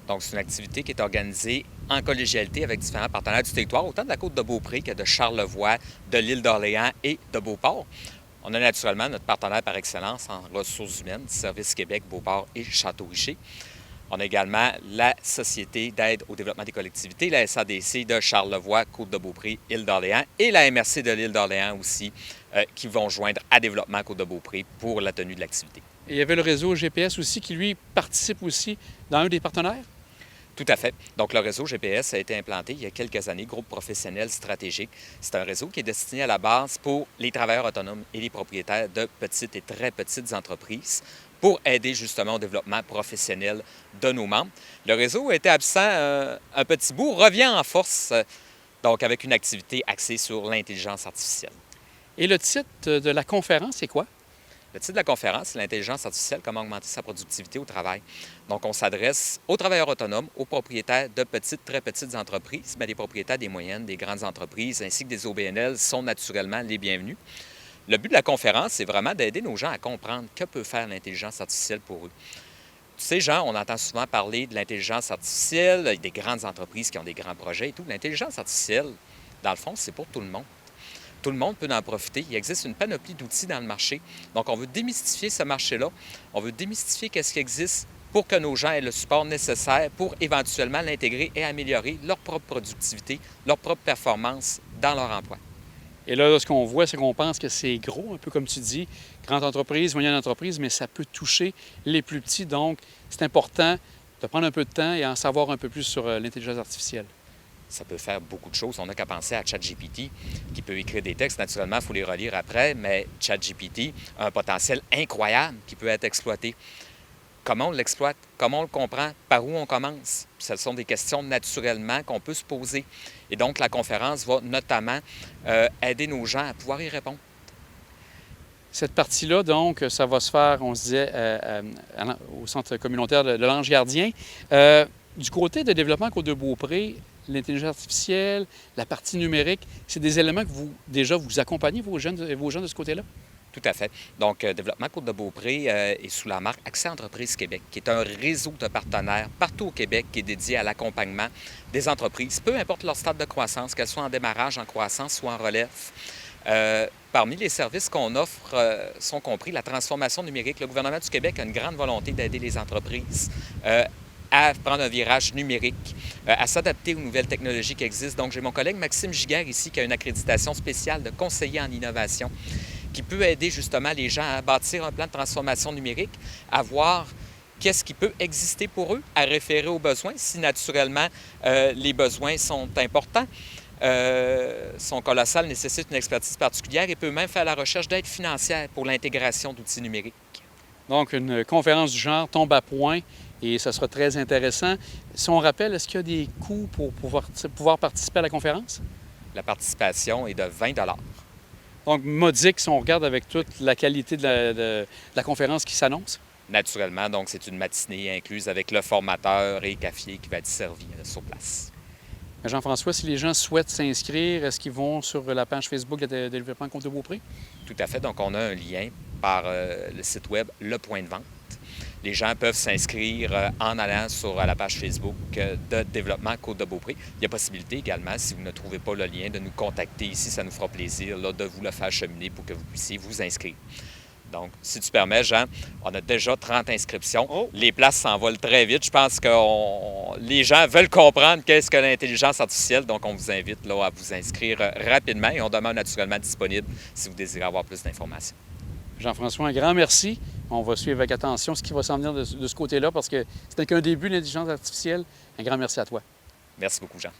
Donc, c'est une activité qui est organisée en collégialité avec différents partenaires du territoire, autant de la Côte-de-Beaupré que de Charlevoix, de l'île d'Orléans et de Beauport. On a naturellement notre partenaire par excellence en ressources humaines, Service Québec, Beauport et Château-Richer. On a également la Société d'aide au développement des collectivités, la SADC de Charlevoix, Côte-de-Beaupré, île d'Orléans et la MRC de l'île d'Orléans aussi, qui vont joindre à Développement Côte-de-Beaupré pour la tenue de l'activité. Et il y avait le réseau GPS aussi qui, lui, participe aussi dans un des partenaires? Tout à fait. Donc, le réseau GPS a été implanté il y a quelques années, groupe professionnel stratégique. C'est un réseau qui est destiné à la base pour les travailleurs autonomes et les propriétaires de petites et très petites entreprises pour aider justement au développement professionnel de nos membres. Le réseau a été absent un petit bout, revient en force, donc avec une activité axée sur l'intelligence artificielle. Et le titre de la conférence, c'est quoi? Le titre de la conférence, c'est l'intelligence artificielle, comment augmenter sa productivité au travail. Donc, on s'adresse aux travailleurs autonomes, aux propriétaires de petites, très petites entreprises, mais les propriétaires des moyennes, des grandes entreprises, ainsi que des OBNL sont naturellement les bienvenus. Le but de la conférence, c'est vraiment d'aider nos gens à comprendre que peut faire l'intelligence artificielle pour eux. Tu sais, Jean, on entend souvent parler de l'intelligence artificielle, des grandes entreprises qui ont des grands projets et tout. L'intelligence artificielle, dans le fond, c'est pour tout le monde. Tout le monde peut en profiter. Il existe une panoplie d'outils dans le marché. Donc, on veut démystifier ce marché-là. On veut démystifier qu'est-ce qui existe pour que nos gens aient le support nécessaire pour éventuellement l'intégrer et améliorer leur propre productivité, leur propre performance dans leur emploi. Et là, ce qu'on voit, c'est qu'on pense que c'est gros, un peu comme tu dis, grande entreprise, moyenne entreprise, mais ça peut toucher les plus petits. Donc, c'est important de prendre un peu de temps et en savoir un peu plus sur l'intelligence artificielle. Ça peut faire beaucoup de choses. On n'a qu'à penser à ChatGPT, qui peut écrire des textes. Naturellement, il faut les relire après, mais ChatGPT a un potentiel incroyable qui peut être exploité. Comment on l'exploite? Comment on le comprend? Par où on commence? Ce sont des questions naturellement qu'on peut se poser. Et donc, la conférence va notamment aider nos gens à pouvoir y répondre. Cette partie-là, donc, ça va se faire, on se disait, au centre communautaire de l'Ange Gardien. Du côté de développement Côte-de-Beaupré, l'intelligence artificielle, la partie numérique, c'est des éléments que vous accompagnez vos jeunes de ce côté-là? Tout à fait. Donc, Développement Côte-de-Beaupré est sous la marque Accès Entreprises Québec, qui est un réseau de partenaires partout au Québec qui est dédié à l'accompagnement des entreprises, peu importe leur stade de croissance, qu'elles soient en démarrage, en croissance ou en relève. Parmi les services qu'on offre sont compris la transformation numérique. Le gouvernement du Québec a une grande volonté d'aider les entreprises à prendre un virage numérique, à s'adapter aux nouvelles technologies qui existent. Donc, j'ai mon collègue Maxime Giguère ici qui a une accréditation spéciale de conseiller en innovation qui peut aider justement les gens à bâtir un plan de transformation numérique, à voir qu'est-ce qui peut exister pour eux, à référer aux besoins, si naturellement les besoins sont importants, sont colossales, nécessitent une expertise particulière et peut même faire la recherche d'aide financière pour l'intégration d'outils numériques. Donc, une conférence du genre tombe à point et ça sera très intéressant. Si on rappelle, est-ce qu'il y a des coûts pour pouvoir participer à la conférence? La participation est de 20 $. Donc, modique si on regarde avec toute la qualité de la conférence qui s'annonce? Naturellement, donc c'est une matinée incluse avec le formateur et café qui va être servi sur place. Jean-François, si les gens souhaitent s'inscrire, est-ce qu'ils vont sur la page Facebook de Développement Côte-de-Beaupré? Tout à fait. Donc, on a un lien par le site web Le Point de vente. Les gens peuvent s'inscrire en allant sur la page Facebook de Développement Côte-de-Beaupré. Il y a possibilité également, si vous ne trouvez pas le lien, de nous contacter ici. Ça nous fera plaisir là, de vous le faire cheminer pour que vous puissiez vous inscrire. Donc, si tu permets, Jean, on a déjà 30 inscriptions. Oh. Les places s'envolent très vite. Je pense que les gens veulent comprendre qu'est-ce que l'intelligence artificielle. Donc, on vous invite là, à vous inscrire rapidement et on demeure naturellement disponible si vous désirez avoir plus d'informations. Jean-François, un grand merci. On va suivre avec attention ce qui va s'en venir de ce côté-là parce que c'est qu'un début de l'intelligence artificielle. Un grand merci à toi. Merci beaucoup, Jean.